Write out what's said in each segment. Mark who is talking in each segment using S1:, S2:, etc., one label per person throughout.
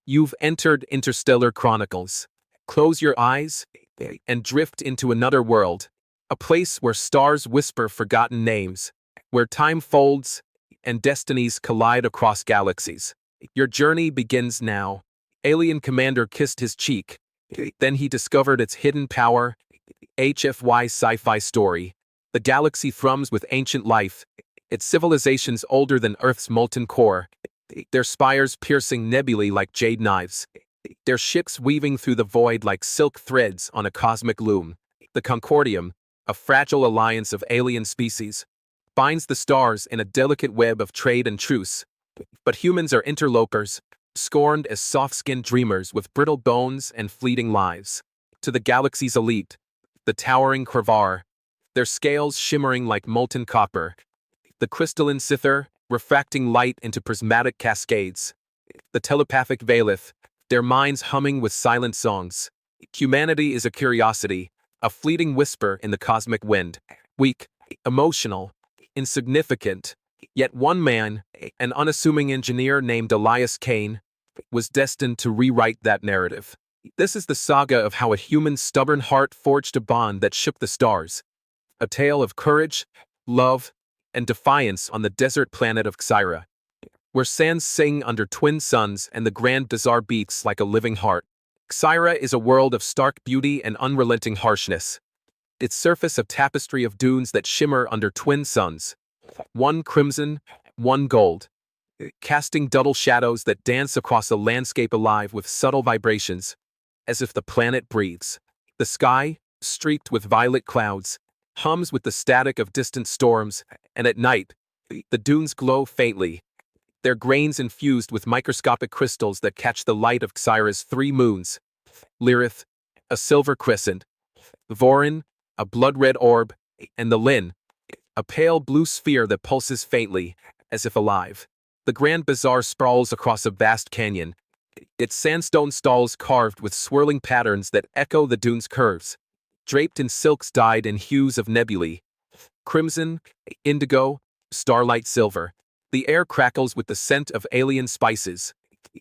S1: You've entered Interstellar Chronicles. Close your eyes and drift into another world, a place where stars whisper forgotten names, where time folds and destinies collide across galaxies. Your journey begins now. Alien Commander kissed his cheek. Then he discovered its hidden power. HFY Sci-Fi story. The galaxy thrums with ancient life, its civilizations older than Earth's molten core, their spires piercing nebulae like jade knives, their ships weaving through the void like silk threads on a cosmic loom. The Concordium, a fragile alliance of alien species, binds the stars in a delicate web of trade and truce. But humans are interlopers, scorned as soft-skinned dreamers with brittle bones and fleeting lives. To the galaxy's elite, the towering Kravar, their scales shimmering like molten copper, the crystalline Scyther, refracting light into prismatic cascades, the telepathic Valith, their minds humming with silent songs. Humanity is a curiosity, a fleeting whisper in the cosmic wind, weak, emotional, insignificant. Yet one man, an unassuming engineer named Elias Kane, was destined to rewrite that narrative. This is the saga of how a human stubborn heart forged a bond that shook the stars. A tale of courage, love, and defiance on the desert planet of Xyra, where sands sing under twin suns and the grand bazaar beats like a living heart. Xyra is a world of stark beauty and unrelenting harshness. Its surface a tapestry of dunes that shimmer under twin suns, one crimson, one gold, casting double shadows that dance across a landscape alive with subtle vibrations, as if the planet breathes. The sky, streaked with violet clouds, hums with the static of distant storms, and at night, the dunes glow faintly, their grains infused with microscopic crystals that catch the light of Xyra's three moons: Lirith, a silver crescent; Vorin, a blood-red orb; and the Lin, a pale blue sphere that pulses faintly, as if alive. The Grand Bazaar sprawls across a vast canyon, its sandstone stalls carved with swirling patterns that echo the dune's curves, draped in silks dyed in hues of nebulae: crimson, indigo, starlight silver. The air crackles with the scent of alien spices,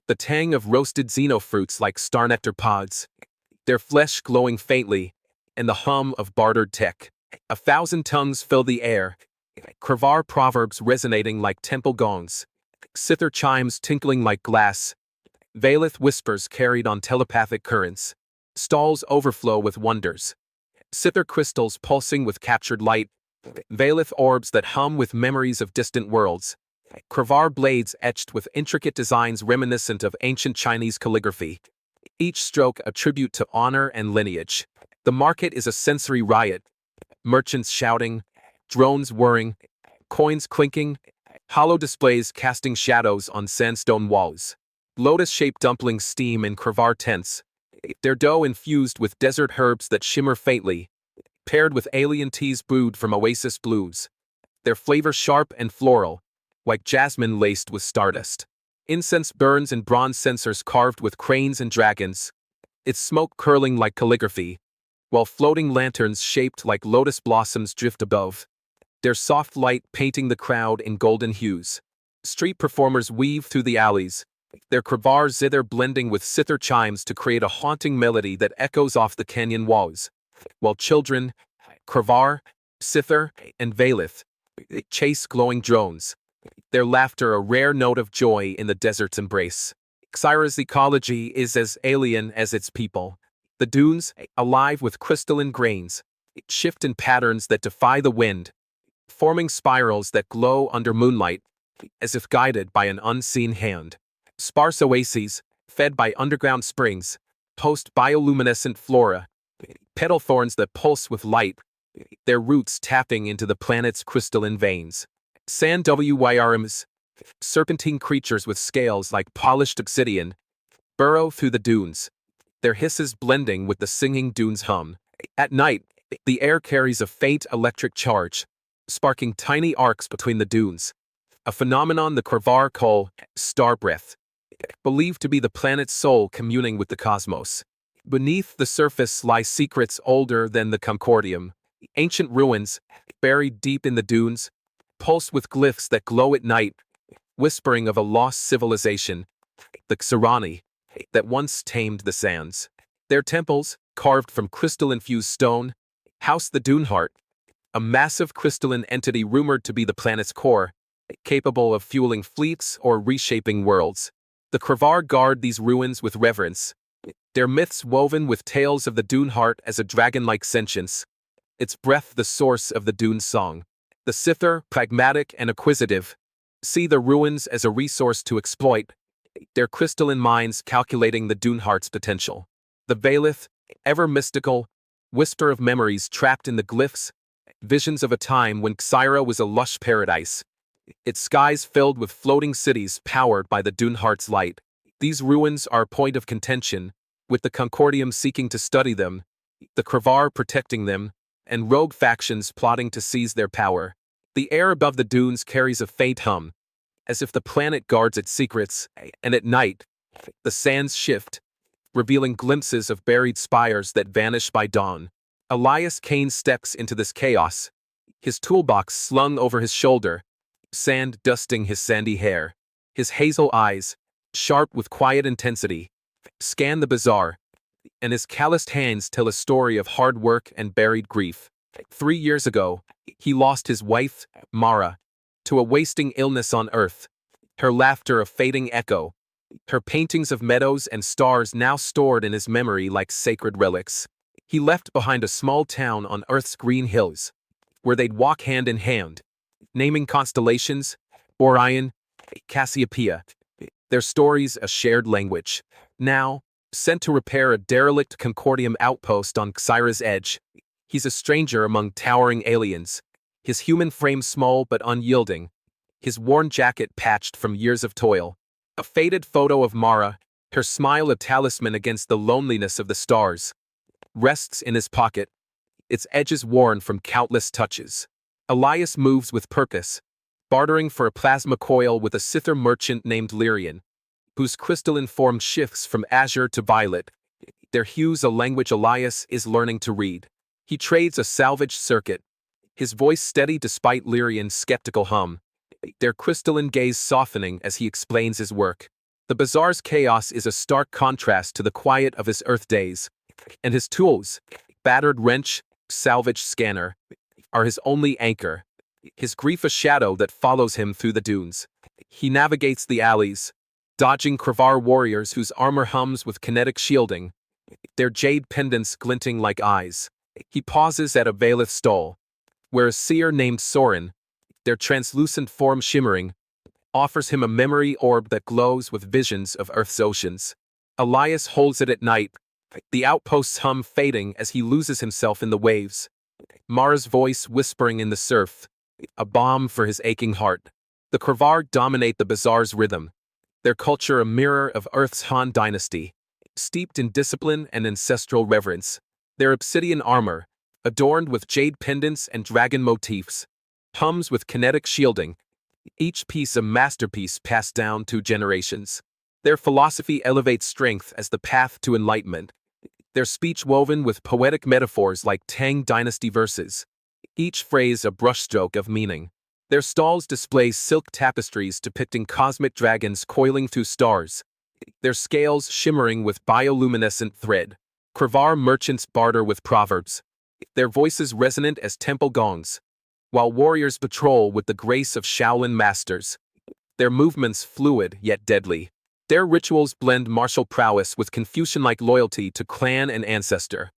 S1: the tang of roasted xenofruits like star nectar pods, their flesh glowing faintly, and the hum of bartered tech. 1,000 tongues fill the air, Kravar proverbs resonating like temple gongs, Scyther chimes tinkling like glass, Valith whispers carried on telepathic currents. Stalls overflow with wonders, Scyther crystals pulsing with captured light, Valith orbs that hum with memories of distant worlds, Kravar blades etched with intricate designs reminiscent of ancient Chinese calligraphy, each stroke a tribute to honor and lineage. The market is a sensory riot, merchants shouting, drones whirring, coins clinking, hollow displays casting shadows on sandstone walls. Lotus-shaped dumplings steam in Kravar tents, their dough infused with desert herbs that shimmer faintly, paired with alien teas brewed from oasis blues, their flavor sharp and floral, like jasmine laced with stardust. Incense burns in bronze censers carved with cranes and dragons, its smoke curling like calligraphy, while floating lanterns shaped like lotus blossoms drift above, their soft light painting the crowd in golden hues. Street performers weave through the alleys, their Kravar zither blending with Scyther chimes to create a haunting melody that echoes off the canyon walls, while children, Kravar, Scyther, and Valith, chase glowing drones, their laughter a rare note of joy in the desert's embrace. Xyra's ecology is as alien as its people. The dunes, alive with crystalline grains, shift in patterns that defy the wind, forming spirals that glow under moonlight, as if guided by an unseen hand. Sparse oases, fed by underground springs, host bioluminescent flora, petal thorns that pulse with light, their roots tapping into the planet's crystalline veins. Sand WYRMs, serpentine creatures with scales like polished obsidian, burrow through the dunes, their hisses blending with the singing dunes' hum. At night, the air carries a faint electric charge, sparking tiny arcs between the dunes, a phenomenon the Kravar call star breath, believed to be the planet's soul communing with the cosmos. Beneath the surface lie secrets older than the Concordium, ancient ruins, buried deep in the dunes, pulse with glyphs that glow at night, whispering of a lost civilization. The Xerani, that once tamed the sands. Their temples, carved from crystal-infused stone, house the Dune Heart, a massive crystalline entity rumored to be the planet's core, capable of fueling fleets or reshaping worlds. The Kravar guard these ruins with reverence, their myths woven with tales of the Dune Heart as a dragon-like sentience, its breath the source of the Dune song. The Sithar, pragmatic and acquisitive, see the ruins as a resource to exploit, their crystalline minds calculating the Dune Heart's potential. The Baelith, ever mystical, whisper of memories trapped in the glyphs, visions of a time when Xyra was a lush paradise, its skies filled with floating cities powered by the Dune Heart's light. These ruins are a point of contention, with the Concordium seeking to study them, the Kravar protecting them, and rogue factions plotting to seize their power. The air above the dunes carries a faint hum, as if the planet guards its secrets, and at night, the sands shift, revealing glimpses of buried spires that vanish by dawn. Elias Kane steps into this chaos, his toolbox slung over his shoulder, sand dusting his sandy hair. His hazel eyes, sharp with quiet intensity, scan the bazaar, and his calloused hands tell a story of hard work and buried grief. 3 years ago, he lost his wife, Mara, to a wasting illness on Earth, her laughter a fading echo, her paintings of meadows and stars now stored in his memory like sacred relics. He left behind a small town on Earth's green hills, where they'd walk hand in hand, naming constellations, Orion, Cassiopeia, their stories a shared language. Now, sent to repair a derelict Concordium outpost on Xyra's edge, he's a stranger among towering aliens, his human frame small but unyielding, his worn jacket patched from years of toil. A faded photo of Mara, her smile a talisman against the loneliness of the stars, rests in his pocket, its edges worn from countless touches. Elias moves with purpose, bartering for a plasma coil with a Sithar merchant named Lyrian, whose crystalline form shifts from azure to violet, their hues a language Elias is learning to read. He trades a salvaged circuit, his voice steady despite Lyrian's skeptical hum, their crystalline gaze softening as he explains his work. The bazaar's chaos is a stark contrast to the quiet of his Earth days, and his tools, battered wrench, salvage scanner, are his only anchor, his grief a shadow that follows him through the dunes. He navigates the alleys, dodging Kravar warriors whose armor hums with kinetic shielding, their jade pendants glinting like eyes. He pauses at a Baelith stall, where a seer named Soren, their translucent form shimmering, offers him a memory orb that glows with visions of Earth's oceans. Elias holds it at night, the outpost's hum fading as he loses himself in the waves. Mara's voice whispering in the surf, a balm for his aching heart. The Kravar dominate the bazaar's rhythm, their culture a mirror of Earth's Han dynasty, steeped in discipline and ancestral reverence. Their obsidian armor, adorned with jade pendants and dragon motifs, hums with kinetic shielding, each piece a masterpiece passed down 2 generations. Their philosophy elevates strength as the path to enlightenment, their speech woven with poetic metaphors like Tang dynasty verses, each phrase a brushstroke of meaning. Their stalls display silk tapestries depicting cosmic dragons coiling through stars, their scales shimmering with bioluminescent thread. Kravar merchants barter with proverbs, their voices resonant as temple gongs, while warriors patrol with the grace of Shaolin masters, their movements fluid yet deadly. Their rituals blend martial prowess with Confucian-like loyalty to clan and ancestor.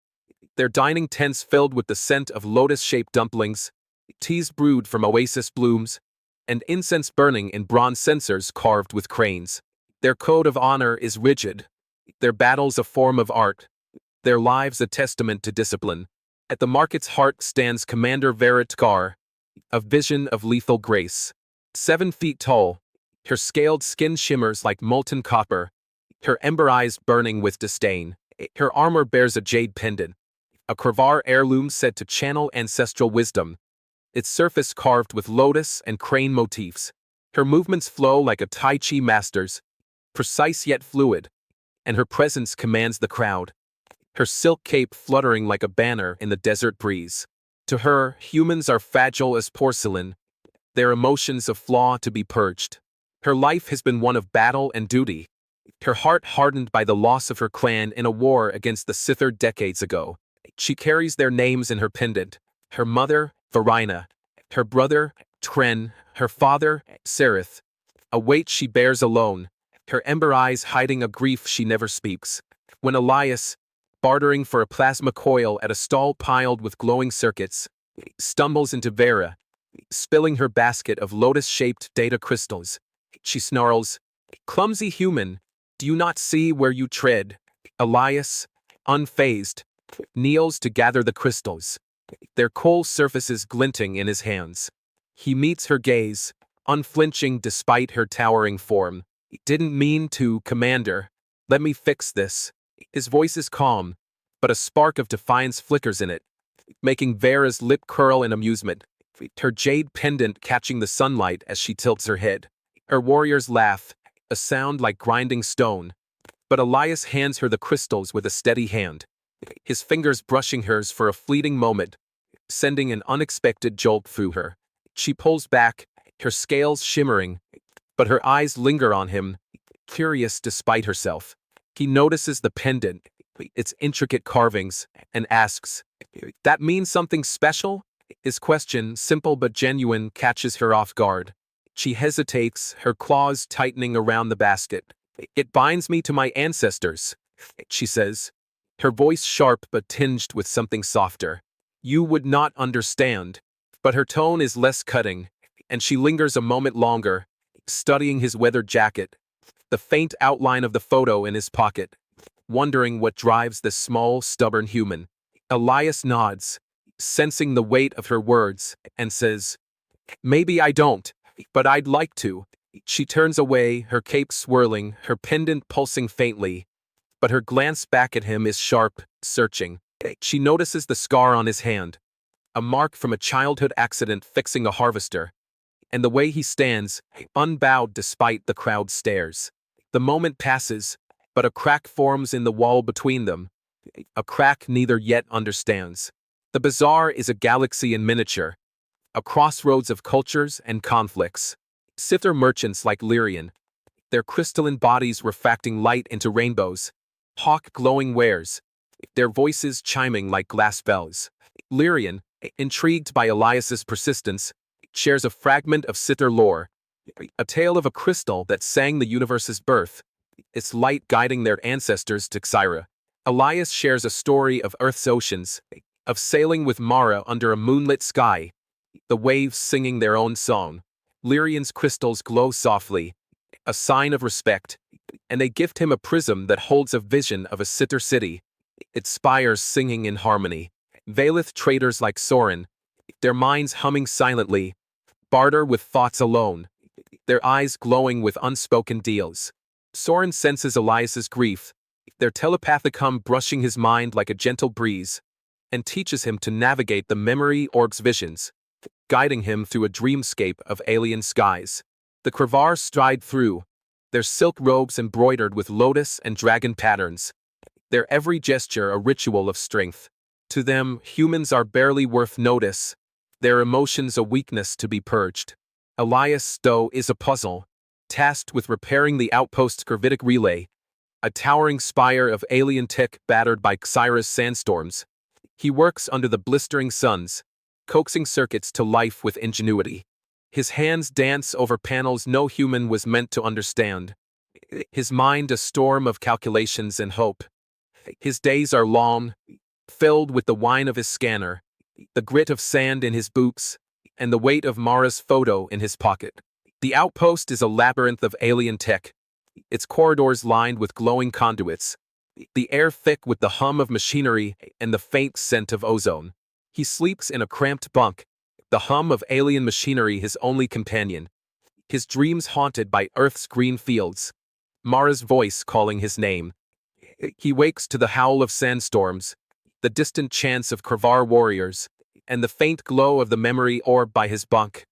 S1: Their dining tents filled with the scent of lotus-shaped dumplings, teas brewed from oasis blooms, and incense burning in bronze censers carved with cranes. Their code of honor is rigid, their battles a form of art, their lives a testament to discipline. At the market's heart stands Commander Veritkar, a vision of lethal grace. 7 feet tall, her scaled skin shimmers like molten copper, her ember eyes burning with disdain. Her armor bears a jade pendant, a Kravar heirloom said to channel ancestral wisdom, its surface carved with lotus and crane motifs. Her movements flow like a Tai Chi master's, precise yet fluid, and her presence commands the crowd, her silk cape fluttering like a banner in the desert breeze. To her, humans are fragile as porcelain, their emotions a flaw to be purged. Her life has been one of battle and duty, her heart hardened by the loss of her clan in a war against the Sithir decades ago. She carries their names in her pendant: her mother, Varina; her brother, Tren; her father, Serith. A weight she bears alone, her ember eyes hiding a grief she never speaks. When Elias, bartering for a plasma coil at a stall piled with glowing circuits, stumbles into Vera, spilling her basket of lotus-shaped data crystals, she snarls, "Clumsy human, do you not see where you tread?" Elias, unfazed, kneels to gather the crystals, their cold surfaces glinting in his hands. He meets her gaze, unflinching despite her towering form. "Didn't mean to, Commander. Let me fix this." His voice is calm, but a spark of defiance flickers in it, making Vera's lip curl in amusement, her jade pendant catching the sunlight as she tilts her head. Her warriors laugh, a sound like grinding stone, but Elias hands her the crystals with a steady hand, his fingers brushing hers for a fleeting moment, sending an unexpected jolt through her. She pulls back, her scales shimmering, but her eyes linger on him, curious despite herself. He notices the pendant, its intricate carvings, and asks, "That means something special?" His question, simple but genuine, catches her off guard. She hesitates, her claws tightening around the basket. "It binds me to my ancestors," she says, her voice sharp but tinged with something softer. "You would not understand." But her tone is less cutting, and she lingers a moment longer, studying his weathered jacket, the faint outline of the photo in his pocket, wondering what drives this small, stubborn human. Elias nods, sensing the weight of her words, and says, "Maybe I don't, but I'd like to." She turns away, her cape swirling, her pendant pulsing faintly, but her glance back at him is sharp, searching. She notices the scar on his hand, a mark from a childhood accident fixing a harvester, and the way he stands, unbowed despite the crowd's stares. The moment passes, but a crack forms in the wall between them, a crack neither yet understands. The bazaar is a galaxy in miniature, a crossroads of cultures and conflicts. Sithir merchants like Lyrian, their crystalline bodies refracting light into rainbows, hawk glowing wares, their voices chiming like glass bells. Lyrian, intrigued by Elias's persistence, shares a fragment of Sithir lore, a tale of a crystal that sang the universe's birth, its light guiding their ancestors to Xyra. Elias shares a story of Earth's oceans, of sailing with Mara under a moonlit sky, the waves singing their own song. Lyrian's crystals glow softly, a sign of respect, and they gift him a prism that holds a vision of a Sithir city, its spires singing in harmony. Valith traders like Soren, their minds humming silently, barter with thoughts alone, their eyes glowing with unspoken deals. Soren senses Elias's grief, their telepathic hum brushing his mind like a gentle breeze, and teaches him to navigate the memory org's visions, guiding him through a dreamscape of alien skies. The Kravar stride through, their silk robes embroidered with lotus and dragon patterns, their every gesture a ritual of strength. To them, humans are barely worth notice, their emotions a weakness to be purged. Elias Stowe is a puzzle, tasked with repairing the outpost's gravitic relay, a towering spire of alien tech battered by Xyra's sandstorms. He works under the blistering suns, coaxing circuits to life with ingenuity. His hands dance over panels no human was meant to understand, his mind a storm of calculations and hope. His days are long, filled with the whine of his scanner, the grit of sand in his boots, and the weight of Mara's photo in his pocket. The outpost is a labyrinth of alien tech, its corridors lined with glowing conduits, the air thick with the hum of machinery and the faint scent of ozone. He sleeps in a cramped bunk, the hum of alien machinery his only companion, his dreams haunted by Earth's green fields, Mara's voice calling his name. He wakes to the howl of sandstorms, the distant chants of Kravar warriors, and the faint glow of the memory orb by his bunk,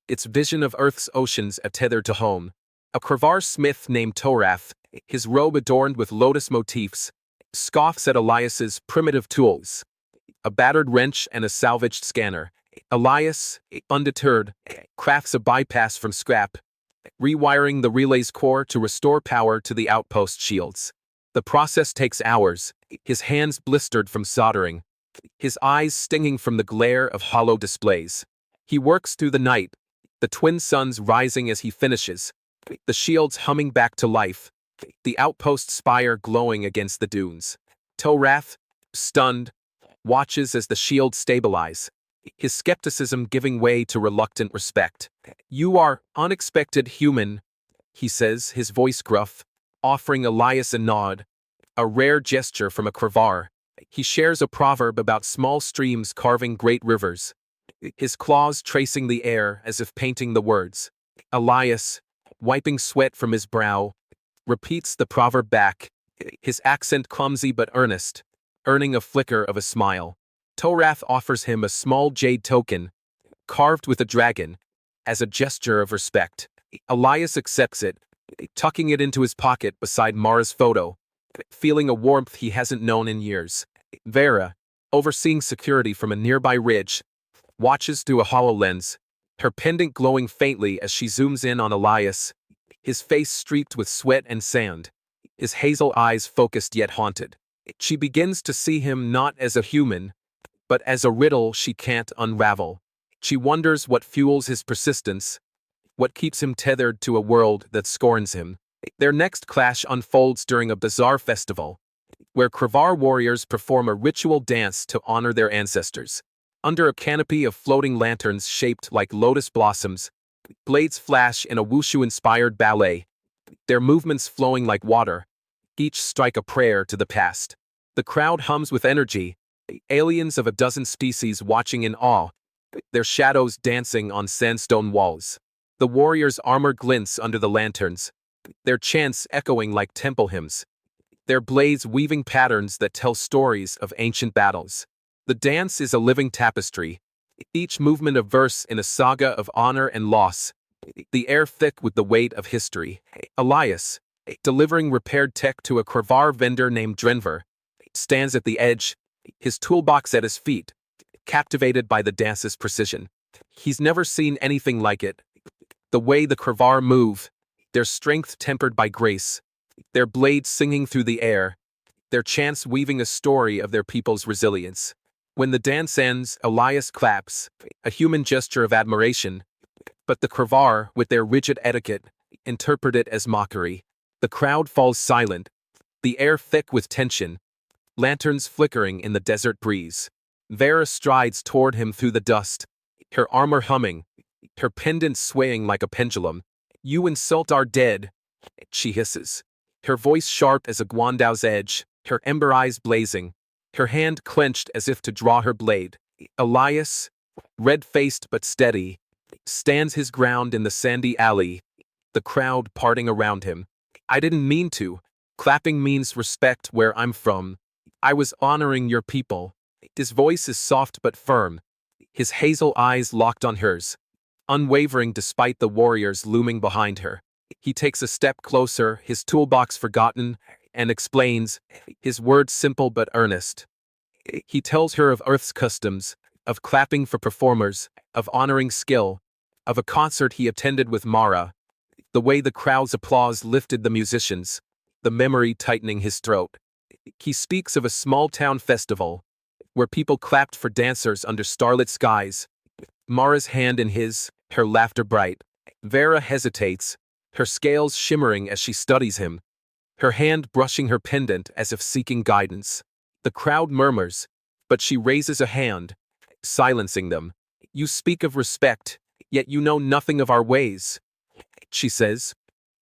S1: its vision of Earth's oceans tethered to home. A Kravar smith named Torath, his robe adorned with lotus motifs, scoffs at Elias's primitive tools, a battered wrench and a salvaged scanner. Elias, undeterred, crafts a bypass from scrap, rewiring the relay's core to restore power to the outpost shields. The process takes hours, his hands blistered from soldering, his eyes stinging from the glare of hollow displays. He works through the night, the twin suns rising as he finishes, the shields humming back to life, the outpost spire glowing against the dunes. Torath, stunned, watches as the shields stabilize, his skepticism giving way to reluctant respect. "You are unexpected human," he says, his voice gruff, offering Elias a nod, a rare gesture from a Kravar. He shares a proverb about small streams carving great rivers, his claws tracing the air as if painting the words. Elias, wiping sweat from his brow, repeats the proverb back, his accent clumsy but earnest, earning a flicker of a smile. Torath offers him a small jade token, carved with a dragon, as a gesture of respect. Elias accepts it, tucking it into his pocket beside Mara's photo, feeling a warmth he hasn't known in years. Vera, overseeing security from a nearby ridge, watches through a HoloLens, her pendant glowing faintly as she zooms in on Elias, his face streaked with sweat and sand, his hazel eyes focused yet haunted. She begins to see him not as a human, but as a riddle she can't unravel. She wonders what fuels his persistence, what keeps him tethered to a world that scorns him. Their next clash unfolds during a bizarre festival, where Kravar warriors perform a ritual dance to honor their ancestors. Under a canopy of floating lanterns shaped like lotus blossoms, blades flash in a wushu-inspired ballet, their movements flowing like water, each strike a prayer to the past. The crowd hums with energy, aliens of a dozen species watching in awe, their shadows dancing on sandstone walls. The warriors' armor glints under the lanterns, their chants echoing like temple hymns, their blades weaving patterns that tell stories of ancient battles. The dance is a living tapestry, each movement a verse in a saga of honor and loss, the air thick with the weight of history. Elias, delivering repaired tech to a Kravar vendor named Drenver, stands at the edge, his toolbox at his feet, captivated by the dance's precision. He's never seen anything like it. The way the Kravar move, their strength tempered by grace, their blades singing through the air, their chants weaving a story of their people's resilience. When the dance ends, Elias claps, a human gesture of admiration, but the Kravar, with their rigid etiquette, interpret it as mockery. The crowd falls silent, the air thick with tension, lanterns flickering in the desert breeze. Vera strides toward him through the dust, her armor humming, her pendant swaying like a pendulum. "You insult our dead," she hisses, her voice sharp as a guandau's edge, her ember eyes blazing, her hand clenched as if to draw her blade. Elias, red-faced but steady, stands his ground in the sandy alley, the crowd parting around him. "I didn't mean to. Clapping means respect where I'm from. I was honoring your people." His voice is soft but firm, his hazel eyes locked on hers, unwavering despite the warriors looming behind her. He takes a step closer, his toolbox forgotten, and explains, his words simple but earnest. He tells her of Earth's customs, of clapping for performers, of honoring skill, of a concert he attended with Mara, the way the crowd's applause lifted the musicians, the memory tightening his throat. He speaks of a small-town festival, where people clapped for dancers under starlit skies, Mara's hand in his, her laughter bright. Vera hesitates, her scales shimmering as she studies him, her hand brushing her pendant as if seeking guidance. The crowd murmurs, but she raises a hand, silencing them. "You speak of respect, yet you know nothing of our ways," she says,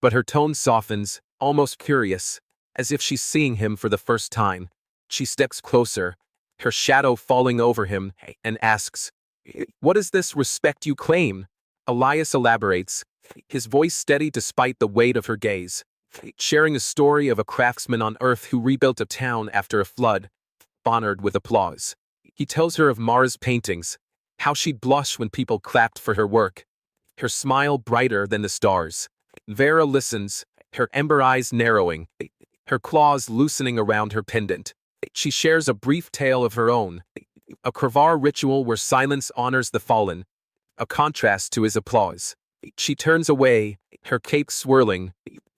S1: but her tone softens, almost curious, as if she's seeing him for the first time. She steps closer, her shadow falling over him, and asks, "What is this respect you claim?" Elias elaborates, his voice steady despite the weight of her gaze, sharing a story of a craftsman on Earth who rebuilt a town after a flood, honored with applause. He tells her of Mara's paintings, how she'd blush when people clapped for her work, her smile brighter than the stars. Vera listens, her ember eyes narrowing, her claws loosening around her pendant. She shares a brief tale of her own, a Kravar ritual where silence honors the fallen, a contrast to his applause. She turns away, her cape swirling,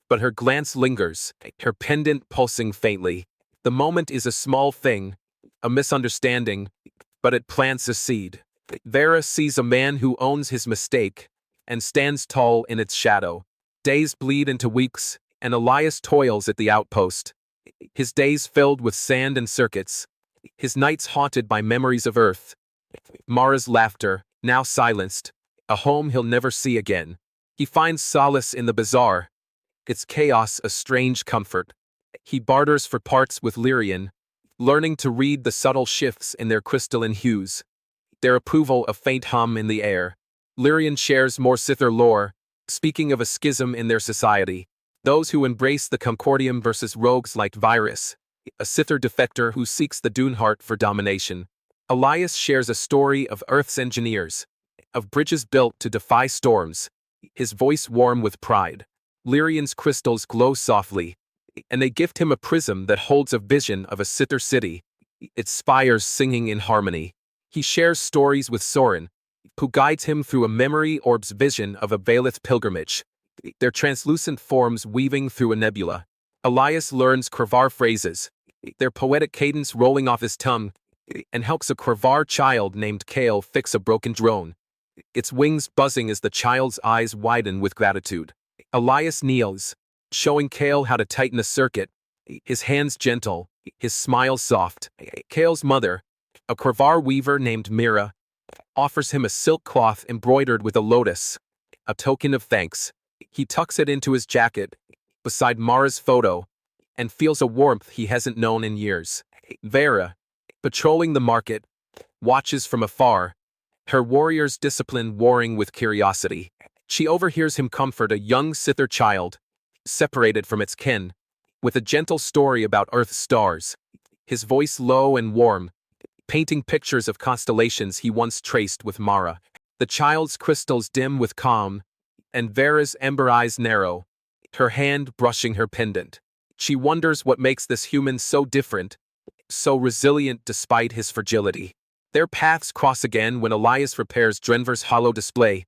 S1: but her glance lingers, her pendant pulsing faintly. The moment is a small thing, a misunderstanding, but it plants a seed. Vera sees a man who owns his mistake and stands tall in its shadow. Days bleed into weeks, and Elias toils at the outpost. His days filled with sand and circuits, his nights haunted by memories of Earth. Mara's laughter, now silenced, a home he'll never see again. He finds solace in the bazaar, its chaos a strange comfort. He barters for parts with Lyrian, learning to read the subtle shifts in their crystalline hues, their approval a faint hum in the air. Lyrian shares more Sithar lore, speaking of a schism in their society, those who embrace the Concordium versus rogues like Virus, a Sithar defector who seeks the Duneheart for domination. Elias shares a story of Earth's engineers, of bridges built to defy storms, his voice warm with pride. Lyrian's crystals glow softly, and they gift him a prism that holds a vision of a Sithar city, its spires singing in harmony. He shares stories with Soren, who guides him through a memory orb's vision of a Baelith pilgrimage, their translucent forms weaving through a nebula. Elias learns Kravar phrases, their poetic cadence rolling off his tongue, and helps a Kravar child named Kale fix a broken drone, its wings buzzing as the child's eyes widen with gratitude. Elias kneels, showing Kale how to tighten a circuit, his hands gentle, his smile soft. Kale's mother, a Kravar weaver named Mira, offers him a silk cloth embroidered with a lotus, a token of thanks. He tucks it into his jacket, beside Mara's photo, and feels a warmth he hasn't known in years. Vera, patrolling the market, watches from afar, her warrior's discipline warring with curiosity. She overhears him comfort a young Sithar child, separated from its kin, with a gentle story about Earth's stars, his voice low and warm, painting pictures of constellations he once traced with Mara. The child's crystals dim with calm, and Vera's ember eyes narrow, her hand brushing her pendant. She wonders what makes this human so different, so resilient despite his fragility. Their paths cross again when Elias repairs Drenver's hollow display,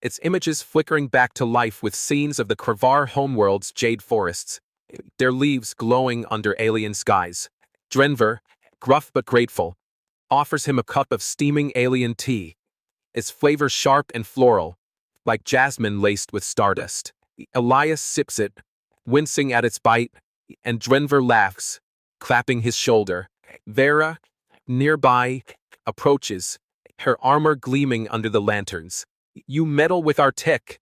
S1: its images flickering back to life with scenes of the Kravar homeworld's jade forests, their leaves glowing under alien skies. Drenver, gruff but grateful, offers him a cup of steaming alien tea, its flavor sharp and floral, like jasmine laced with stardust. Elias sips it, wincing at its bite, and Drenver laughs, clapping his shoulder. Vera, nearby, approaches, her armor gleaming under the lanterns. "You meddle with our tech,"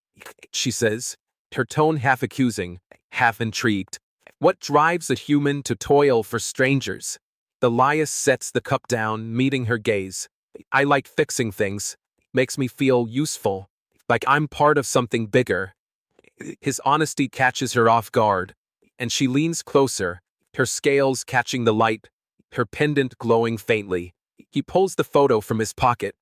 S1: she says, her tone half accusing, half intrigued. "What drives a human to toil for strangers?" Elias sets the cup down, meeting her gaze. "I like fixing things. Makes me feel useful, like I'm part of something bigger." His honesty catches her off guard, and she leans closer, her scales catching the light, her pendant glowing faintly. He pulls the photo from his pocket,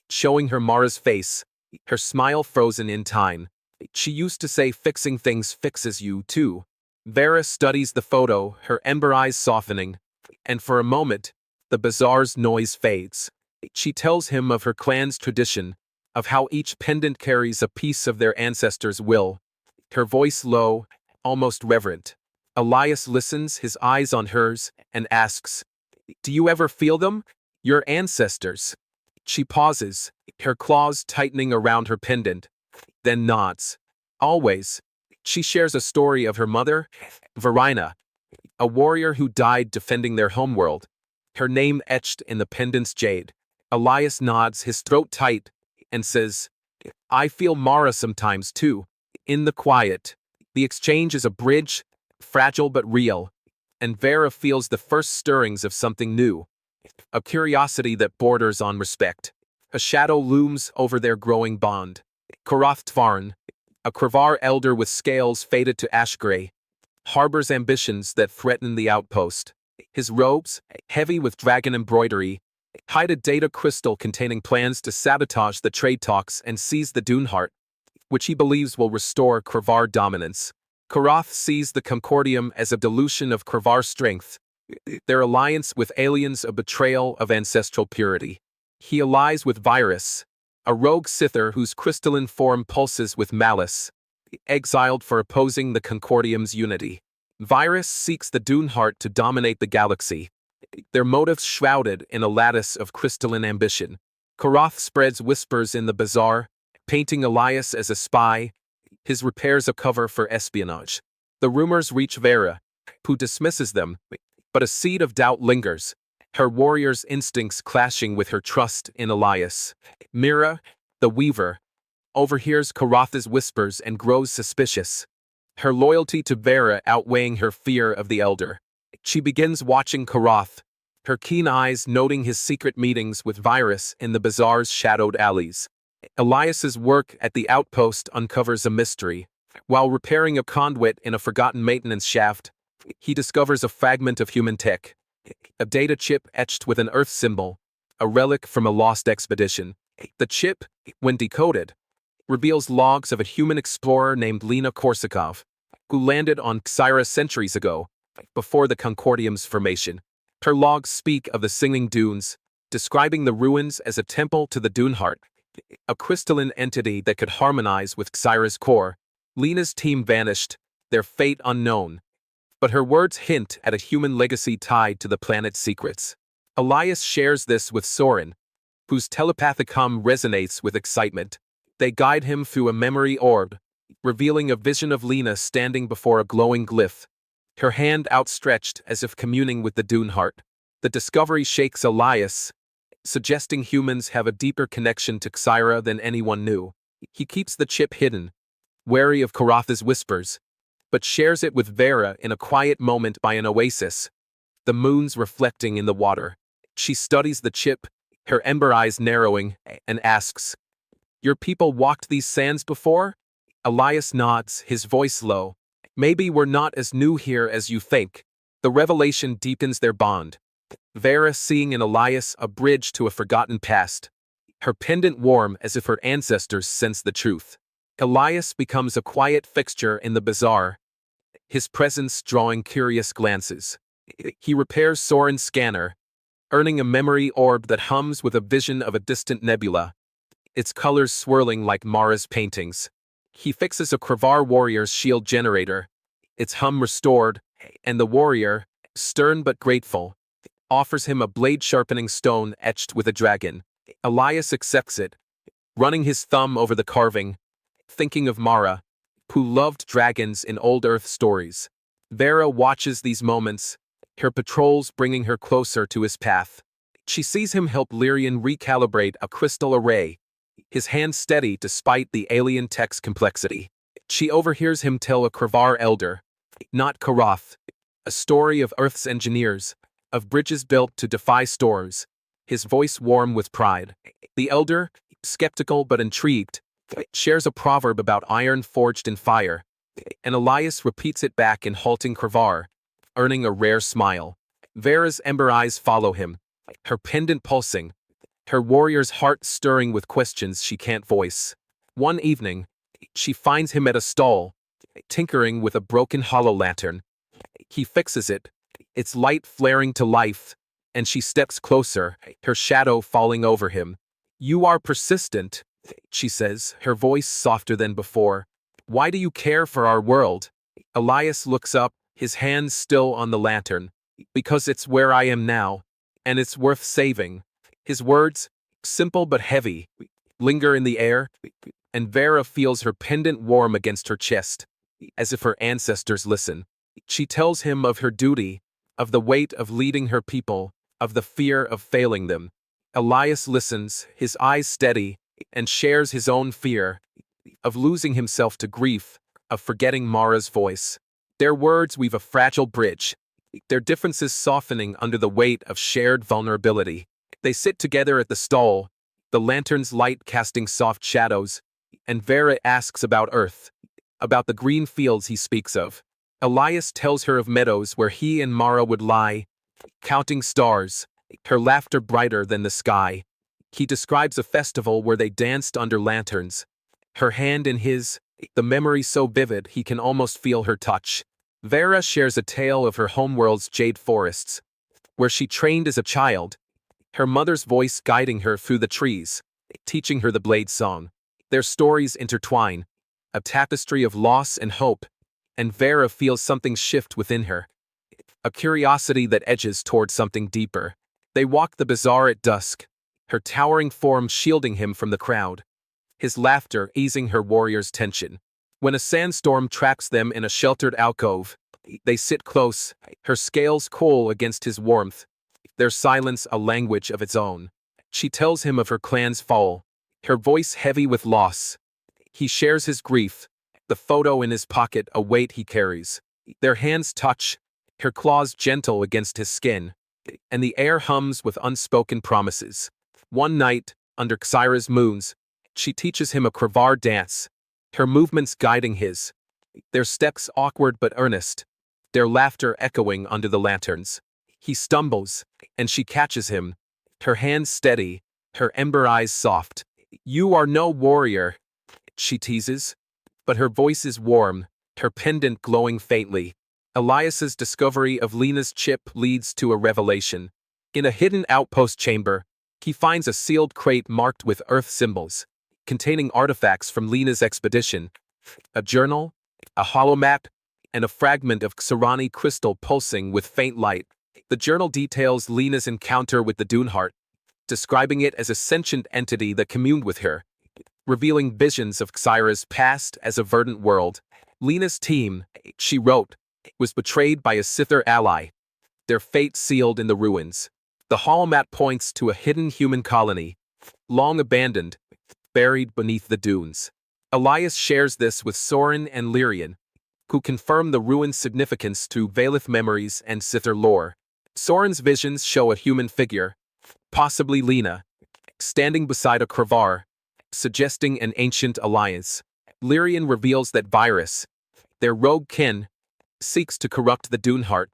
S1: showing her Mara's face, her smile frozen in time. She used to say fixing things fixes you, too. Vera studies the photo, her ember eyes softening, and for a moment, the bazaar's noise fades. She tells him of her clan's tradition, of how each pendant carries a piece of their ancestors' will, her voice low, almost reverent. Elias listens, his eyes on hers, and asks, "Do you ever feel them? Your ancestors?" She pauses, her claws tightening around her pendant, then nods. "Always." She shares a story of her mother, Verina, a warrior who died defending their homeworld, her name etched in the pendant's jade. Elias nods, his throat tight, and says, "I feel Mara sometimes too." In the quiet, the exchange is a bridge, fragile but real, and Vera feels the first stirrings of something new, a curiosity that borders on respect. A shadow looms over their growing bond. Karath Tvarn, a Kravar elder with scales faded to ash gray, harbors ambitions that threaten the outpost. His robes, heavy with dragon embroidery, hide a data crystal containing plans to sabotage the trade talks and seize the Duneheart, which he believes will restore Kravar dominance. Karath sees the Concordium as a dilution of Kravar strength, their alliance with aliens a betrayal of ancestral purity. He allies with Virus, a rogue Sither whose crystalline form pulses with malice, exiled for opposing the Concordium's unity. Virus seeks the Dune Heart to dominate the galaxy, their motives shrouded in a lattice of crystalline ambition. Karath spreads whispers in the bazaar, painting Elias as a spy, his repairs a cover for espionage. The rumors reach Vera, who dismisses them, but a seed of doubt lingers, her warrior's instincts clashing with her trust in Elias. Mira, the weaver, overhears Karath's whispers and grows suspicious, her loyalty to Vera outweighing her fear of the Elder. She begins watching Karath, her keen eyes noting his secret meetings with Virus in the bazaar's shadowed alleys. Elias's work at the outpost uncovers a mystery. While repairing a conduit in a forgotten maintenance shaft, he discovers a fragment of human tech, a data chip etched with an Earth symbol, a relic from a lost expedition. The chip, when decoded, reveals logs of a human explorer named Lena Korsakov, who landed on Xyra centuries ago, before the Concordium's formation. Her logs speak of the Singing Dunes, describing the ruins as a temple to the Dune Heart, a crystalline entity that could harmonize with Xyra's core. Lena's team vanished, their fate unknown, but her words hint at a human legacy tied to the planet's secrets. Elias shares this with Soren, whose telepathic hum resonates with excitement. They guide him through a memory orb, revealing a vision of Lena standing before a glowing glyph, her hand outstretched as if communing with the Dune Heart. The discovery shakes Elias, suggesting humans have a deeper connection to Xyra than anyone knew. He keeps the chip hidden, wary of Karath's whispers, but shares it with Vera in a quiet moment by an oasis, the moons reflecting in the water. She studies the chip, her ember eyes narrowing, and asks, "Your people walked these sands before?" Elias nods, his voice low. "Maybe we're not as new here as you think." The revelation deepens their bond, Vera seeing in Elias a bridge to a forgotten past, her pendant warm as if her ancestors sensed the truth. Elias becomes a quiet fixture in the bazaar, his presence drawing curious glances. He repairs Soren's scanner, earning a memory orb that hums with a vision of a distant nebula, its colors swirling like Mara's paintings. He fixes a Kravar warrior's shield generator, its hum restored, and the warrior, stern but grateful, offers him a blade-sharpening stone etched with a dragon. Elias accepts it, running his thumb over the carving, thinking of Mara, who loved dragons in old Earth stories. Vera watches these moments, her patrols bringing her closer to his path. She sees him help Lyrian recalibrate a crystal array, his hand steady despite the alien tech's complexity. She overhears him tell a Kravar elder, not Karath, a story of Earth's engineers, of bridges built to defy storms, his voice warm with pride. The elder, skeptical but intrigued, shares a proverb about iron forged in fire, and Elias repeats it back in halting Kravar, earning a rare smile. Vera's ember eyes follow him, her pendant pulsing, her warrior's heart stirring with questions she can't voice. One evening, she finds him at a stall, tinkering with a broken hollow lantern. He fixes it, its light flaring to life, and she steps closer, her shadow falling over him. "You are persistent," she says, her voice softer than before. "Why do you care for our world?" Elias looks up, his hands still on the lantern. "Because it's where I am now, and it's worth saving." His words, simple but heavy, linger in the air, and Vera feels her pendant warm against her chest, as if her ancestors listen. She tells him of her duty, of the weight of leading her people, of the fear of failing them. Elias listens, his eyes steady, and shares his own fear, of losing himself to grief, of forgetting Mara's voice. Their words weave a fragile bridge, their differences softening under the weight of shared vulnerability. They sit together at the stall, the lantern's light casting soft shadows, and Vera asks about Earth, about the green fields he speaks of. Elias tells her of meadows where he and Mara would lie, counting stars, her laughter brighter than the sky. He describes a festival where they danced under lanterns, her hand in his, the memory so vivid he can almost feel her touch. Vera shares a tale of her homeworld's jade forests, where she trained as a child, her mother's voice guiding her through the trees. teaching her the blade song. Their stories intertwine, a tapestry of loss and hope, and Vera feels something shift within her, a curiosity that edges toward something deeper. They walk the bazaar at dusk, her towering form shielding him from the crowd, his laughter easing her warrior's tension. When a sandstorm traps them in a sheltered alcove, they sit close, her scales cool against his warmth, their silence a language of its own. She tells him of her clan's fall, her voice heavy with loss. He shares his grief, the photo in his pocket a weight he carries. Their hands touch, her claws gentle against his skin, and the air hums with unspoken promises. One night, under Xyra's moons, she teaches him a Kravar dance, her movements guiding his, their steps awkward but earnest, their laughter echoing under the lanterns. He stumbles, and she catches him, her hands steady, her ember eyes soft. "You are no warrior," she teases, but her voice is warm, her pendant glowing faintly. Elias's discovery of Lena's chip leads to a revelation. In a hidden outpost chamber, he finds a sealed crate marked with Earth symbols, containing artifacts from Lena's expedition, a journal, a holomap, and a fragment of Xarani crystal pulsing with faint light. The journal details Lena's encounter with the Duneheart, describing it as a sentient entity that communed with her, revealing visions of Xyra's past as a verdant world. Lena's team, she wrote, was betrayed by a Sither ally, their fate sealed in the ruins. The holomap points to a hidden human colony, long abandoned, buried beneath the dunes. Elias shares this with Soren and Lyrian, who confirm the ruin's significance through Valith memories and Sither lore. Soren's visions show a human figure, possibly Lena, standing beside a Kravar, suggesting an ancient alliance. Lyrian reveals that Virus, their rogue kin, seeks to corrupt the Duneheart,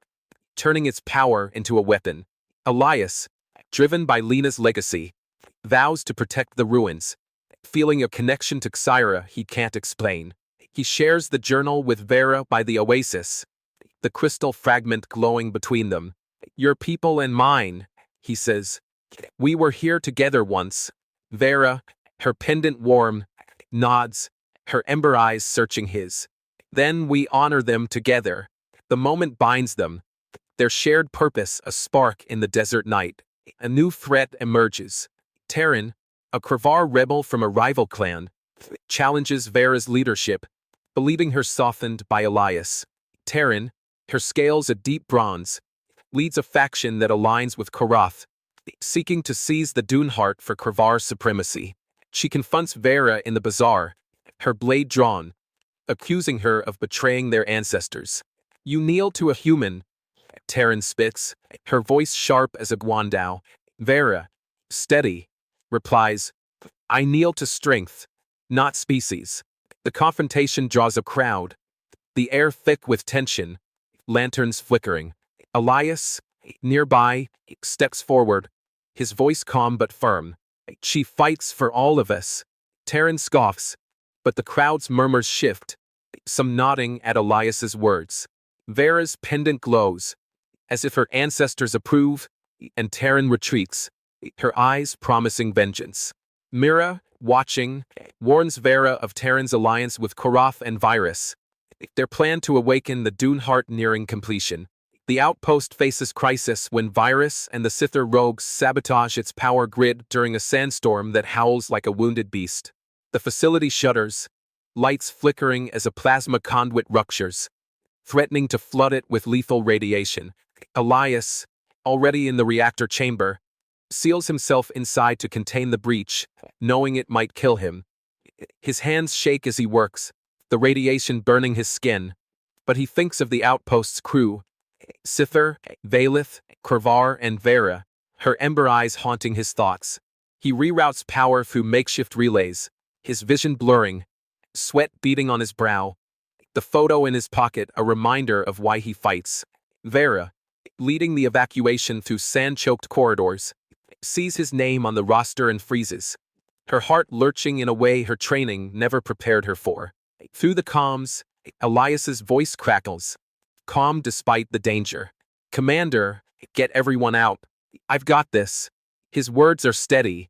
S1: turning its power into a weapon. Elias, driven by Lena's legacy, vows to protect the ruins, feeling a connection to Xyra he can't explain. He shares the journal with Vera by the oasis, the crystal fragment glowing between them. "Your people and mine," he says. "We were here together once." Vera, her pendant warm, nods, her ember eyes searching his. "Then we honor them together." The moment binds them, their shared purpose a spark in the desert night. A new threat emerges. Terran, a Kravar rebel from a rival clan, challenges Vera's leadership, believing her softened by Elias. Terran, her scales a deep bronze, leads a faction that aligns with Korath, seeking to seize the Duneheart for Kravar supremacy. She confronts Vera in the bazaar, her blade drawn, accusing her of betraying their ancestors. "You kneel to a human," Terran spits, her voice sharp as a guandao. Vera, steady, replies, "I kneel to strength, not species." The confrontation draws a crowd, the air thick with tension, lanterns flickering. Elias, nearby, steps forward, his voice calm but firm. "She fights for all of us." Terran scoffs, but the crowd's murmurs shift, some nodding at Elias's words. Vera's pendant glows, as if her ancestors approve, and Terran retreats, her eyes promising vengeance. Mira, watching, warns Vera of Terran's alliance with Korath and Virus, their plan to awaken the Duneheart nearing completion. The outpost faces crisis when Virus and the Sither rogues sabotage its power grid during a sandstorm that howls like a wounded beast. The facility shudders, lights flickering as a plasma conduit ruptures, threatening to flood it with lethal radiation. Elias, already in the reactor chamber, seals himself inside to contain the breach, knowing it might kill him. His hands shake as he works, the radiation burning his skin, but he thinks of the outpost's crew, Sither, Valith, Kravar, and Vera, her ember eyes haunting his thoughts. He reroutes power through makeshift relays, his vision blurring, sweat beading on his brow, the photo in his pocket a reminder of why he fights. Vera, leading the evacuation through sand-choked corridors, sees his name on the roster and freezes, her heart lurching in a way her training never prepared her for. Through the comms, Elias's voice crackles, calm despite the danger. "Commander, get everyone out. I've got this." His words are steady,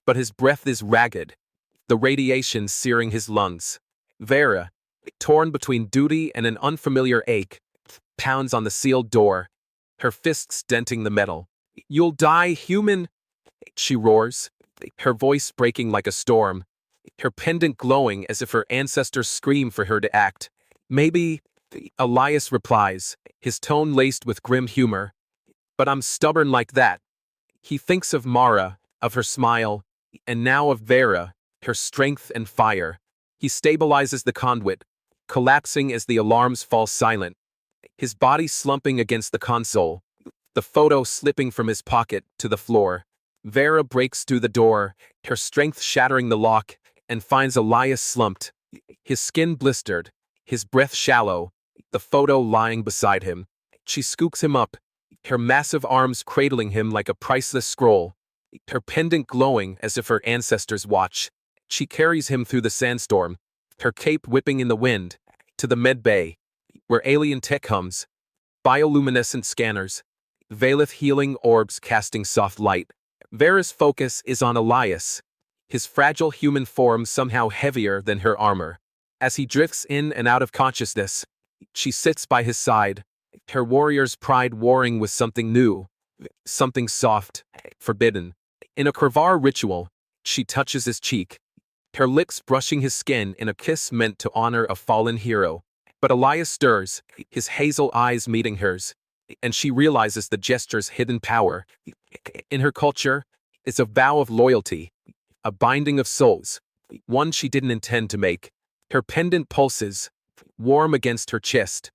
S1: but his breath is ragged, the radiation searing his lungs. Vera, torn between duty and an unfamiliar ache, pounds on the sealed door, her fists denting the metal. "You'll die, human!" she roars, her voice breaking like a storm, her pendant glowing as if her ancestors scream for her to act. "Maybe," Elias replies, his tone laced with grim humor, "but I'm stubborn like that." He thinks of Mara, of her smile, and now of Vera, her strength and fire. He stabilizes the conduit, collapsing as the alarms fall silent, his body slumping against the console, the photo slipping from his pocket to the floor. Vera breaks through the door, her strength shattering the lock, and finds Elias slumped, his skin blistered, his breath shallow, the photo lying beside him. She scoops him up, her massive arms cradling him like a priceless scroll, her pendant glowing as if her ancestors watch. She carries him through the sandstorm, her cape whipping in the wind, to the med bay, where alien tech hums, bioluminescent scanners, Valeth healing orbs casting soft light. Vera's focus is on Elias, his fragile human form somehow heavier than her armor. As he drifts in and out of consciousness, she sits by his side, her warrior's pride warring with something new, something soft, forbidden. In a Kravar ritual, she touches his cheek, her lips brushing his skin in a kiss meant to honor a fallen hero. But Elias stirs, his hazel eyes meeting hers, and she realizes the gesture's hidden power. In her culture, it's a vow of loyalty, a binding of souls, one she didn't intend to make. Her pendant pulses, warm against her chest,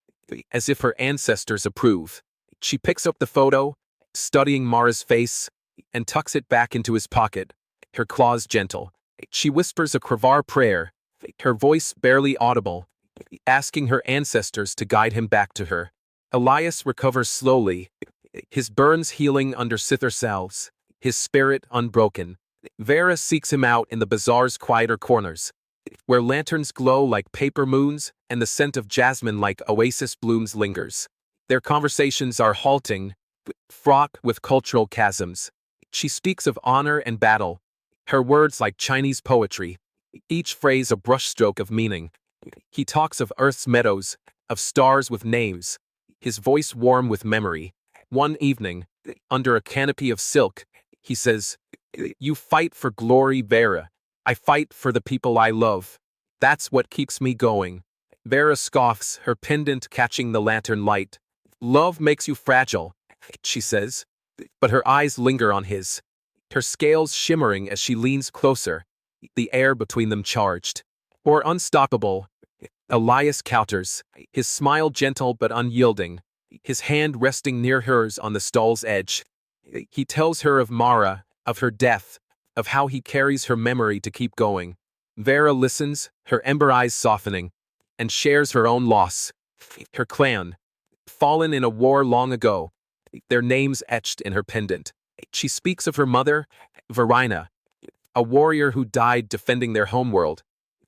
S1: as if her ancestors approve. She picks up the photo, studying Mara's face, and tucks it back into his pocket, her claws gentle. She whispers a Kravar prayer, her voice barely audible, asking her ancestors to guide him back to her. Elias recovers slowly, his burns healing under Sithar salves, his spirit unbroken. Vera seeks him out in the bazaar's quieter corners, where lanterns glow like paper moons and the scent of jasmine like oasis blooms lingers. Their conversations are halting, fraught with cultural chasms. She speaks of honor and battle, her words like Chinese poetry, each phrase a brushstroke of meaning. He talks of Earth's meadows, of stars with names, his voice warm with memory. One evening, under a canopy of silk, he says, "You fight for glory, Vera. I fight for the people I love. That's what keeps me going." Vera scoffs, her pendant catching the lantern light. "Love makes you fragile," she says, but her eyes linger on his, her scales shimmering as she leans closer, the air between them charged. "Or unstoppable," Elias counters, his smile gentle but unyielding, his hand resting near hers on the stall's edge. He tells her of Mara, of her death, of how he carries her memory to keep going. Vera listens, her ember eyes softening, and shares her own loss. Her clan, fallen in a war long ago, their names etched in her pendant. She speaks of her mother, Verina, a warrior who died defending their homeworld,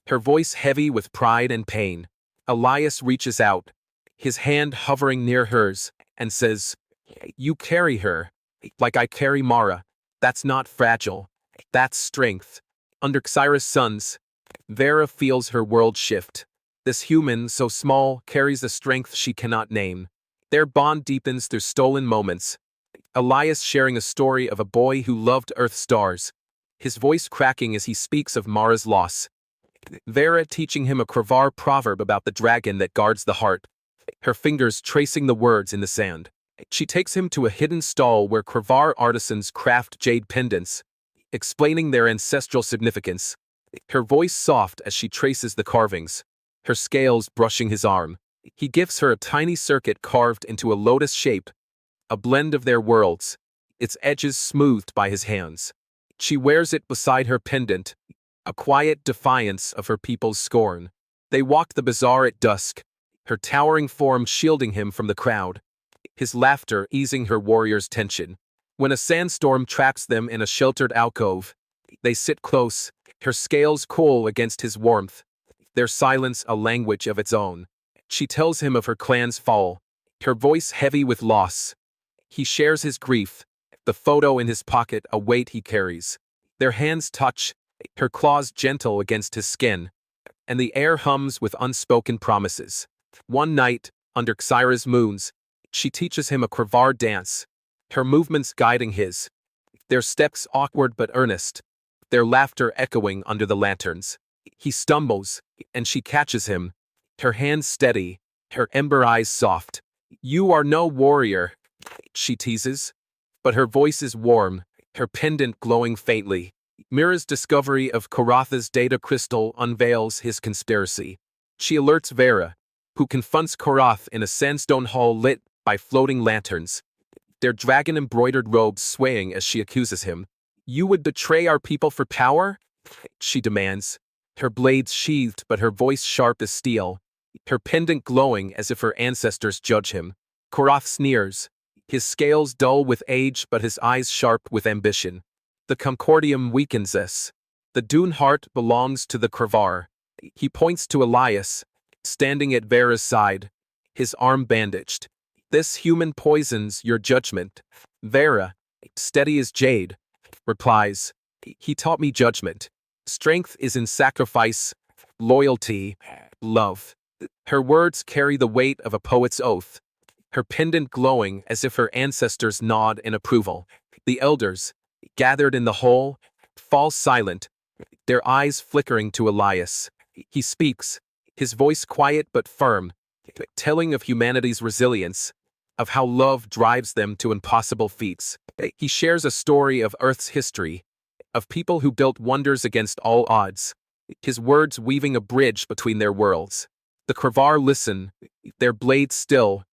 S1: her voice heavy with pride and pain. Elias reaches out, his hand hovering near hers, and says, "You carry her, like I carry Mara. That's not fragile. That's strength." Under Xyra's suns, Vera feels her world shift. This human, so small, carries a strength she cannot name. Their bond deepens through stolen moments. Elias sharing a story of a boy who loved Earth stars, his voice cracking as he speaks of Mara's loss. Vera teaching him a Kravar proverb about the dragon that guards the heart, her fingers tracing the words in the sand. She takes him to a hidden stall where Kravar artisans craft jade pendants, explaining their ancestral significance, her voice soft as she traces the carvings, her scales brushing his arm. He gives her a tiny circuit carved into a lotus shape, a blend of their worlds, its edges smoothed by his hands. She wears it beside her pendant, a quiet defiance of her people's scorn. They walk the bazaar at dusk, her towering form shielding him from the crowd, his laughter easing her warrior's tension. When a sandstorm traps them in a sheltered alcove, they sit close, her scales cool against his warmth, their silence a language of its own. She tells him of her clan's fall, her voice heavy with loss. He shares his grief, the photo in his pocket a weight he carries. Their hands touch, her claws gentle against his skin, and the air hums with unspoken promises. One night, under Xyra's moons, she teaches him a Kravar dance, her movements guiding his, their steps awkward but earnest, their laughter echoing under the lanterns. He stumbles, and she catches him, her hands steady, her ember eyes soft. "You are no warrior," she teases, but her voice is warm, her pendant glowing faintly. Mira's discovery of Karatha's data crystal unveils his conspiracy. She alerts Vera, who confronts Karath in a sandstone hall lit by floating lanterns, their dragon-embroidered robes swaying as she accuses him. "You would betray our people for power?" she demands, her blades sheathed but her voice sharp as steel, her pendant glowing as if her ancestors judge him. Karath sneers, his scales dull with age but his eyes sharp with ambition. The Concordium weakens us. The Dune heart belongs to the Kravar. He points to Elias, standing at Vera's side, his arm bandaged. "This human poisons your judgment." Vera, steady as jade, replies, "He taught me judgment. Strength is in sacrifice, loyalty, love." Her words carry the weight of a poet's oath, her pendant glowing as if her ancestors nod in approval. The elders, gathered in the hole, fall silent, their eyes flickering to Elias. He speaks, his voice quiet but firm, telling of humanity's resilience, of how love drives them to impossible feats. He shares a story of Earth's history, of people who built wonders against all odds, his words weaving a bridge between their worlds. The Kravar listen, their blades still,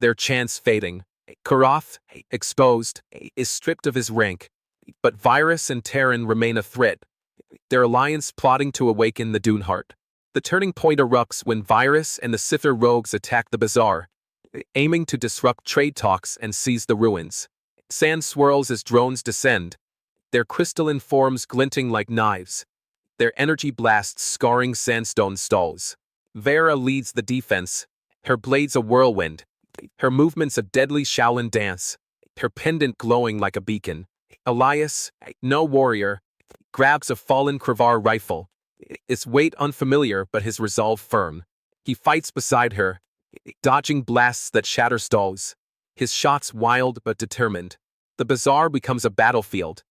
S1: their chants fading. Karath, exposed, is stripped of his rank, but Virus and Terran remain a threat, their alliance plotting to awaken the Dune heart. The turning point erupts when Virus and the Sithir rogues attack the bazaar, aiming to disrupt trade talks and seize the ruins. Sand swirls as drones descend, their crystalline forms glinting like knives, their energy blasts scarring sandstone stalls. Vera leads the defense, her blades a whirlwind, her movements a deadly Shaolin dance, her pendant glowing like a beacon. Elias, no warrior, grabs a fallen Kravar rifle, its weight unfamiliar but his resolve firm. He fights beside her, dodging blasts that shatter stalls, his shots wild but determined. The bazaar becomes a battlefield,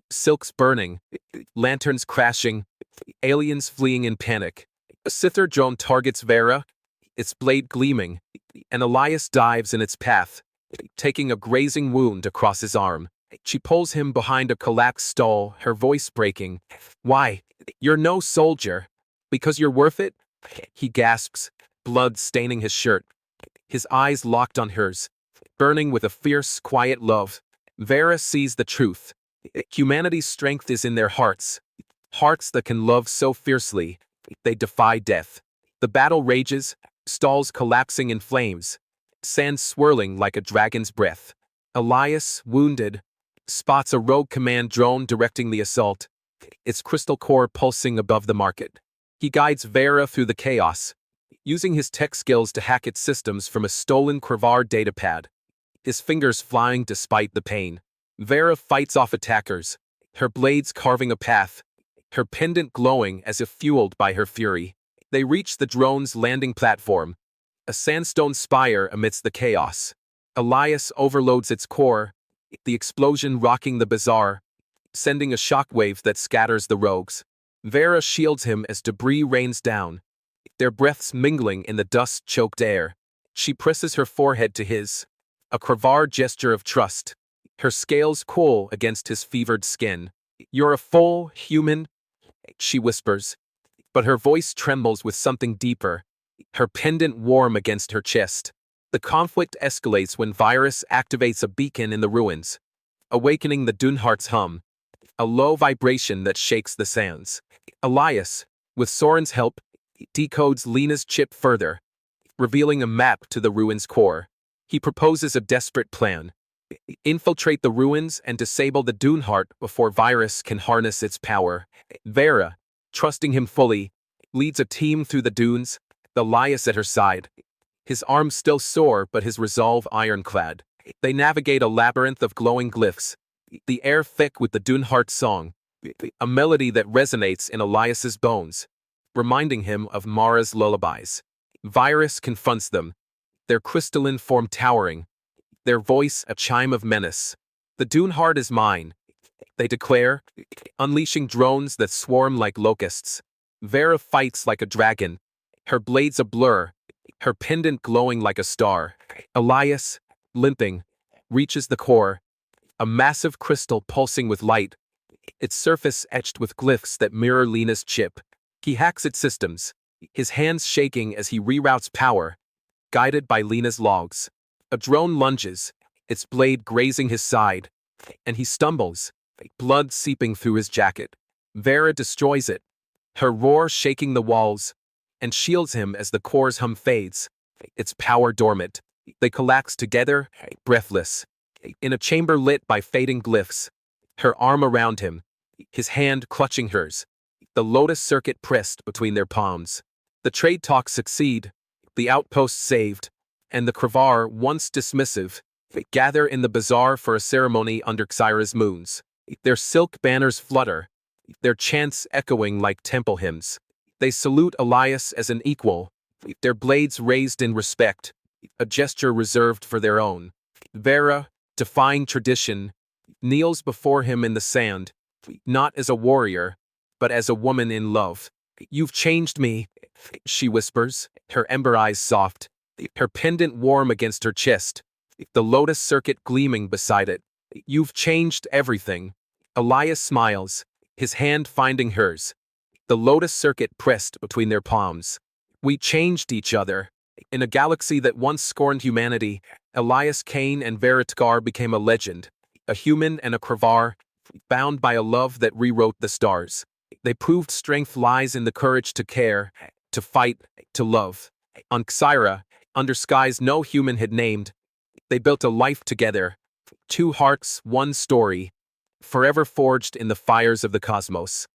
S1: silks burning, lanterns crashing, aliens fleeing in panic. A Sithir drone targets Vera, its blade gleaming, and Elias dives in its path, taking a grazing wound across his arm. She pulls him behind a collapsed stall, her voice breaking. "Why? You're no soldier. Because you're worth it?" He gasps, blood staining his shirt, his eyes locked on hers, burning with a fierce, quiet love. Vera sees the truth. Humanity's strength is in their hearts, hearts that can love so fiercely, they defy death. The battle rages, stalls collapsing in flames, sand swirling like a dragon's breath. Elias, wounded, spots a rogue command drone directing the assault, its crystal core pulsing above the market. He guides Vera through the chaos, using his tech skills to hack its systems from a stolen Kravar datapad, his fingers flying despite the pain. Vera fights off attackers, her blades carving a path, her pendant glowing as if fueled by her fury. They reach the drone's landing platform, a sandstone spire amidst the chaos. Elias overloads its core, the explosion rocking the bazaar, sending a shockwave that scatters the rogues. Vera shields him as debris rains down, their breaths mingling in the dust-choked air. She presses her forehead to his, a Kravar gesture of trust, her scales cool against his fevered skin. "You're a full human," she whispers, but her voice trembles with something deeper, her pendant warm against her chest. The conflict escalates when Virus activates a beacon in the ruins, awakening the Duneheart's hum, a low vibration that shakes the sands. Elias, with Soren's help, decodes Lena's chip further, revealing a map to the ruins' core. He proposes a desperate plan: infiltrate the ruins and disable the Duneheart before Virus can harness its power. Vera, trusting him fully, leads a team through the dunes, Elias at her side, his arms still sore but his resolve ironclad. They navigate a labyrinth of glowing glyphs, the air thick with the Duneheart song, a melody that resonates in Elias's bones, reminding him of Mara's lullabies. Virus confronts them, their crystalline form towering, their voice a chime of menace. The Dune heart is mine, they declare, unleashing drones that swarm like locusts. Vera fights like a dragon, her blades a blur, her pendant glowing like a star. Elias, limping, reaches the core, a massive crystal pulsing with light, its surface etched with glyphs that mirror Lena's chip. He hacks its systems, his hands shaking as he reroutes power, guided by Lena's logs. A drone lunges, its blade grazing his side, and he stumbles, blood seeping through his jacket. Vera destroys it, her roar shaking the walls, and shields him as the core's hum fades, its power dormant. They collapse together, breathless, in a chamber lit by fading glyphs, her arm around him, his hand clutching hers, the lotus circuit pressed between their palms. The trade talks succeed, the outpost saved, and the Kravar, once dismissive, gather in the bazaar for a ceremony under Xyra's moons. Their silk banners flutter, their chants echoing like temple hymns. They salute Elias as an equal, their blades raised in respect, a gesture reserved for their own. Vera, defying tradition, kneels before him in the sand, not as a warrior, but as a woman in love. "You've changed me," she whispers, her ember eyes soft, her pendant warm against her chest, the lotus circuit gleaming beside it. "You've changed everything." Elias smiles, his hand finding hers, the lotus circuit pressed between their palms. "We changed each other." In a galaxy that once scorned humanity, Elias Kane and Veritgar became a legend, a human and a Kravar, bound by a love that rewrote the stars. They proved strength lies in the courage to care, to fight, to love. On Xyra, under skies no human had named, they built a life together, two hearts, one story, forever forged in the fires of the cosmos.